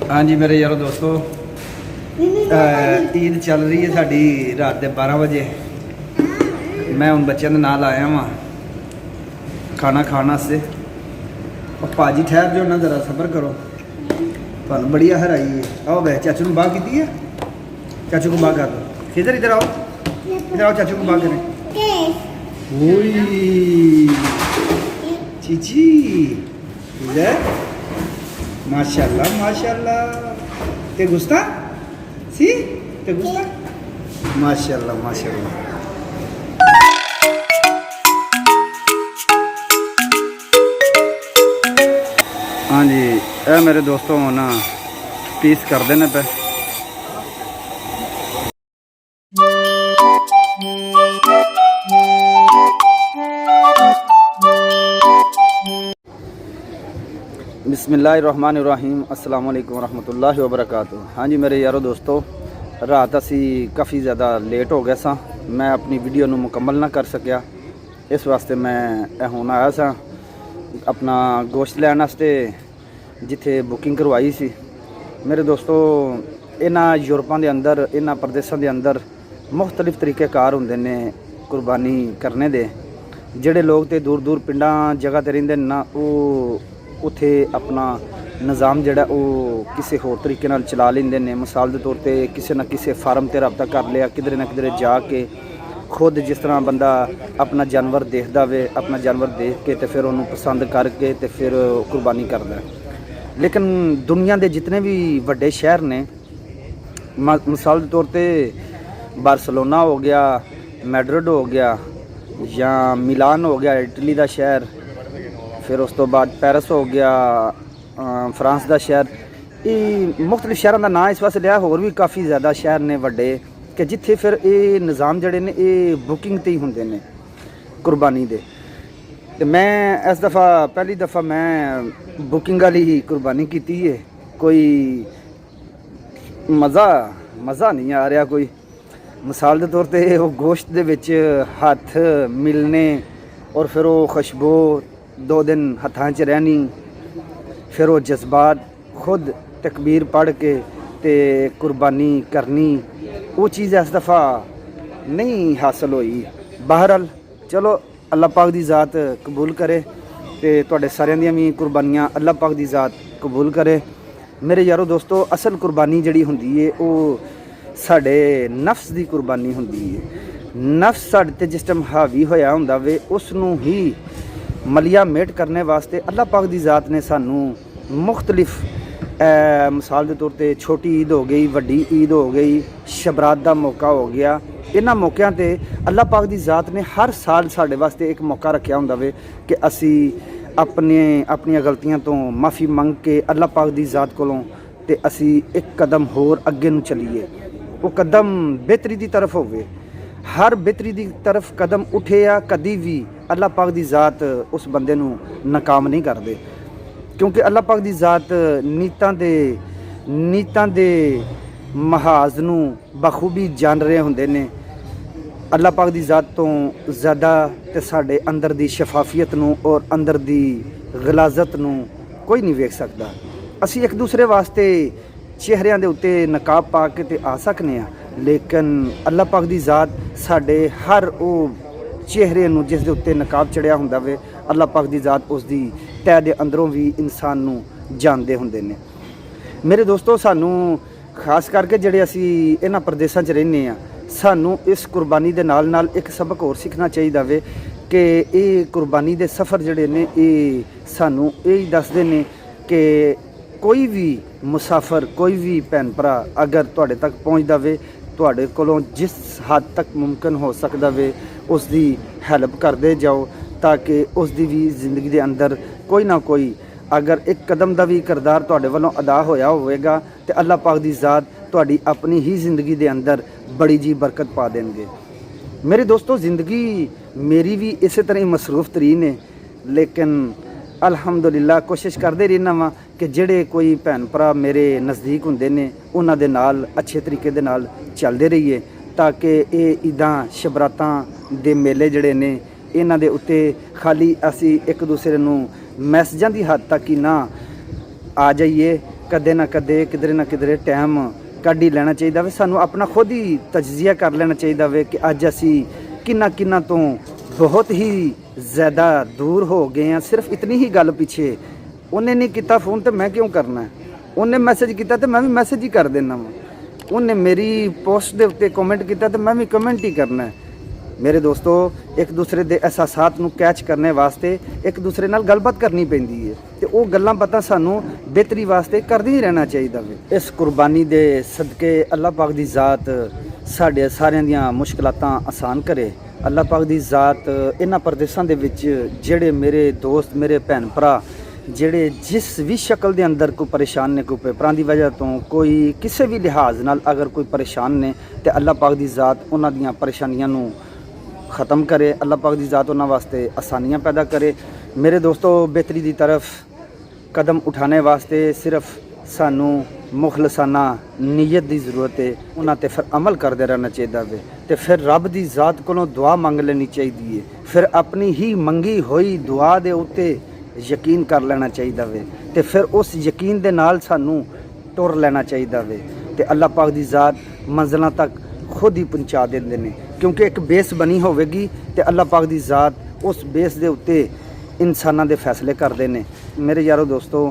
हाँ जी मेरे यारो दोस्तों, ईद चल रही है साड़ी रात के 12 बजे। मैं उन बच्चों के नाल आया वहाँ खाना खाने से। और भाजी ठहर जाओ ना, ज़रा सब्र करो, तुम बड़ी आहर आई है। आओ बह, चाचू को बाह की है, चाचू को बाह कर दो। किधर इधर आओ, इधर आओ, चाचू को बाह करें। चीची इधर, माशाल्लाह माशाल्लाह। ते गुस्सा सी, ते गुस्सा माशाल्लाह माशाल्लाह। हाँ जी, ए मेरे दोस्तों ना पीस कर देने पे। बिस्मिल्लाहिर्रहमानिर्रहीम, अस्सलाम वालेकुम रहमतुल्लाहि व बरकातुहू। हाँ जी मेरे यारो दोस्तों, रात असी काफ़ी ज़्यादा लेट हो गए सा। मैं अपनी वीडियो नू मुकम्मल ना कर सकिया, इस वास्ते मैं हुण आया सा अपना गोश्त लैण वास्ते जिथे बुकिंग करवाई सी। मेरे दोस्तों, इन्हां यूरोपां दे अंदर, इन्हां प्रदेशां दे अंदर मुख्तलिफ तरीक़ेकार हुंदे ने कुर्बानी करने दे। जिहड़े लोग ते दूर दूर पिंडां जगह ते रहिंदे ना, वो उत्थे अपना निज़ाम जिहड़ा वो किसी होर तरीके नाल चला लेंदे ने। मिसाल के तौर पर किसी न किसी फार्म ते रब्ता कर लिया, किधरे ना किधरे जाके खुद जिस तरह बंदा अपना जानवर देखदा वे, अपना जानवर देख के तो फिर उन्होंने पसंद करके तो फिर कुर्बानी करदा है। लेकिन दुनिया के जितने भी वड्डे शहर ने, मिसाल के तौर पर बार्सिलोना हो गया, मैड्रिड हो गया, या मिलान हो गया इटली का शहर, फिर उस तो बाद पेरिस हो गया फ्रांस का शहर। ये मुख्तलिफ शहरों का नाम इस वास्ते लिया, होर भी काफ़ी ज़्यादा शहर ने वड्डे कि जिथे फिर ये निज़ाम जड़े ने ये बुकिंग ते ही होंदे ने कुर्बानी दे। ते मैं इस दफ़ा पहली दफ़ा मैं बुकिंग वाली ही कुर्बानी की है। कोई मज़ा नहीं आ रहा कोई। मिसाल के तौर पर वो गोश्त दे विच हथ मिलने और फिर वो खुशबू 2 दिन हथां च रहनी, फिर वो जज्बात खुद तकबीर पढ़ के ते कुर्बानी करनी, वो चीज़ इस दफ़ा नहीं हासिल हुई। बहरहाल चलो, अल्लाह पाक दी ज़ात कबूल करे ते तुहाडे सारियां दियां भी कुर्बानियां अल्लाह पाक दी ज़ात कबूल करे। मेरे यारो दोस्तों, असल कुर्बानी जिहड़ी हुंदी है वो साडे नफ्स दी कुर्बानी हुंदी है। नफ्स साडे ते जिस टाइम हावी होया हुंदा वे, उसनूं ही मलिया मेट करने वास्ते अल्लाह पाक दी ज़ात ने सानू मुख्तलिफ मिसाल के तौर पर छोटी ईद हो गई, वड्डी ईद हो गई, शबरात का मौका हो गया। इन्हां मौक़िਆਂ ते अल्लाह पाक दी ज़ात ने हर साल साडे वास्ते एक मौका रखिया हुंदा वे कि असी अपनी गलतियां तो माफ़ी मंग के अल्लाह पाक दी ज़ात कोलों ते असी एक कदम होर अगे नूं चलीए। वो कदम बेहतरी की तरफ होवे। हर बेहतरी की तरफ कदम उठे या कदी भी अल्लाह पाक दी ज़ात उस बंदे नूं नाकाम नहीं करदे, क्योंकि अल्लाह पाक दी ज़ात नीतां दे महाज नूं बखूबी जान रहे हुंदे ने। अल्लाह पाक दी ज़ात तो ज़्यादा ते साडे अंदर दी शफाफियत नूं और अंदर दी गलाजत नूं कोई नहीं वेख सकदा। असी एक दूसरे वास्ते चेहरिਆਂ ਦੇ ਉੱਤੇ नकाब पा के ते आ सकने आ, लेकिन अल्लाह पाक दी ज़ात साडे हर वो चेहरे नूं जिस दे उत्ते नकाब चढ़िया हुंदा वे, अल्लाह पाक दी ज़ात उस दी तह दे अंदरों भी इंसान नूं जानदे हुंदे ने। मेरे दोस्तों, सानू खास करके जिहड़े असी इन्हां प्रदेशां च रहिंदे आ, सानू इस कुर्बानी दे नाल नाल एक सबक होर सीखना चाहिदा वे कि ये कुर्बानी दे सफ़र जिहड़े ने ये सानू यही दसदे ने कि कोई भी मुसाफिर, कोई भी भैन भरा अगर तुहाडे तक पहुँचदा वे, तुहाडे कोलों जिस हद तक मुमकिन हो सकदा वे उसकी हैल्प करते जाओ, ताकि उसकी भी जिंदगी के अंदर कोई ना कोई अगर एक कदम का भी किरदार तुहाडे वालों अदा होया होवेगा तो अल्लाह पाक दी ज़ात तुहाडी अपनी ही जिंदगी के अंदर बड़ी जी बरकत पा देंगे। मेरे दोस्तों, ज़िंदगी मेरी भी इस तरह ही मसरूफ़ तरीन है, लेकिन अल्हम्दुलिल्लाह कोशिश करते रहना वा कि जिहड़े कोई भैन भरा मेरे नज़दीक हुंदे ने उन्हां दे नाल अच्छे तरीके दे नाल चलदे रहिए, ताकि ये ईदां शबरातां दे मेले जिहड़े ने इन्हां दे उत्ते खाली असी एक दूसरे नूं मैसेजां दी हद तक ही ना आ जाइए, ਕਦੇ ਨਾ ਕਦੇ ਕਿਧਰੇ ਨਾ ਕਿਧਰੇ ਟਾਈਮ ਕੱਢ ਹੀ ਲੈਣਾ ਚਾਹੀਦਾ ਵੇ। ਸਾਨੂੰ ਆਪਣਾ ਖੁਦ ਹੀ ਤਜਜ਼ੀਆ ਕਰ ਲੈਣਾ ਚਾਹੀਦਾ ਵੇ ਕਿ ਅੱਜ ਅਸੀਂ ਕਿੰਨਾ ਤੋਂ ਬਹੁਤ ਹੀ ਜ਼ਿਆਦਾ ਦੂਰ ਹੋ ਗਏ ਹਾਂ। ਸਿਰਫ ਇਤਨੀ ਹੀ ਗੱਲ ਪਿੱਛੇ, ਉਹਨੇ ਨਹੀਂ ਕੀਤਾ ਫੋਨ ਤੇ ਮੈਂ ਕਿਉਂ ਕਰਨਾ, ਉਹਨੇ ਮੈਸੇਜ ਕੀਤਾ ਤੇ ਮੈਂ ਵੀ ਮੈਸੇਜ ਹੀ ਕਰ ਦੇਣਾ ਵਾ, ਉਹਨੇ ਮੇਰੀ ਪੋਸਟ ਦੇ ਉੱਤੇ ਕਮੈਂਟ ਕੀਤਾ ਤੇ ਮੈਂ ਵੀ ਕਮੈਂਟ ਹੀ ਕਰਨਾ। ਮੇਰੇ ਦੋਸਤੋ, ਇੱਕ ਦੂਸਰੇ ਦੇ ਅਹਿਸਾਸਾਤ ਨੂੰ ਕੈਚ ਕਰਨੇ ਵਾਸਤੇ ਇੱਕ ਦੂਸਰੇ ਨਾਲ ਗੱਲਬਾਤ ਕਰਨੀ ਪੈਂਦੀ ਹੈ ਤੇ ਉਹ ਗੱਲਾਂ ਬਾਤਾਂ ਸਾਨੂੰ ਬਿਹਤਰੀ ਵਾਸਤੇ ਕਰਦੇ ਹੀ ਰਹਿਣਾ ਚਾਹੀਦਾ ਵੇ। ਇਸ ਕੁਰਬਾਨੀ ਦੇ ਸਦਕੇ ਅੱਲਾਹ ਪਾਕ ਦੀ ਜ਼ਾਤ ਸਾਡੇ ਸਾਰਿਆਂ ਦੀਆਂ ਮੁਸ਼ਕਲਾਤਾਂ ਆਸਾਨ ਕਰੇ। ਅੱਲਾਹ ਪਾਕ ਦੀ ਜ਼ਾਤ ਇਹਨਾਂ ਪ੍ਰਦੇਸ਼ਾਂ ਦੇ ਵਿੱਚ ਜਿਹੜੇ ਮੇਰੇ ਦੋਸਤ, ਮੇਰੇ ਭੈਣ ਭਰਾ ਜਿਹੜੇ ਜਿਸ ਵੀ ਸ਼ਕਲ ਦੇ ਅੰਦਰ ਕੋਈ ਪਰੇਸ਼ਾਨ ਨੇ, ਕੋਈ ਪੇਪਰਾਂ ਦੀ ਵਜ੍ਹਾ ਤੋਂ, ਕੋਈ ਕਿਸੇ ਵੀ ਲਿਹਾਜ਼ ਨਾਲ ਅਗਰ ਕੋਈ ਪਰੇਸ਼ਾਨ ਨੇ ਤੇ ਅੱਲਾਹ ਪਾਕ ਦੀ ਜ਼ਾਤ ਉਹਨਾਂ ਦੀਆਂ ਪਰੇਸ਼ਾਨੀਆਂ ਨੂੰ ख़त्म करे। अल्लाह पाक दी ज़ात उन्हां वास्ते आसानियाँ पैदा करे। मेरे दोस्तों, बेहतरी दी तरफ कदम उठाने वास्ते सिर्फ सानू मुखलसाना नीयत दी ज़रूरत है, उन्हां ते फिर अमल करते रहना चाहिए वे ते फिर रब दी ज़ात कोलों दुआ मंग लेनी चाहिए। फिर अपनी ही मंगी हुई दुआ दे उत्ते यकीन कर लेना चाहिए वे ते फिर उस यकीन दे नाल सानू टुर लेना चाहिए वे ते अल्लाह पाक दी ज़ात मंजिलां तक खुद ही पहुँचा देंदे ने, क्योंकि एक बेस बनी होवेगी ते अल्लाह पाक दी ज़ात उस बेस दे उत्ते इंसानां दे फैसले करदे ने। मेरे यारो दोस्तों,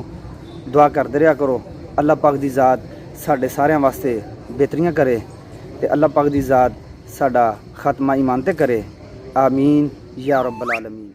दुआ करदे रहा करो, अल्लाह पाक दी ज़ात साडे सारिਆਂ वास्ते बेहतरियां करे ते अल्लाह पाक दी ज़ात साडा खात्मा ईमान ते करे। आमीन या रब्बल आलमीन।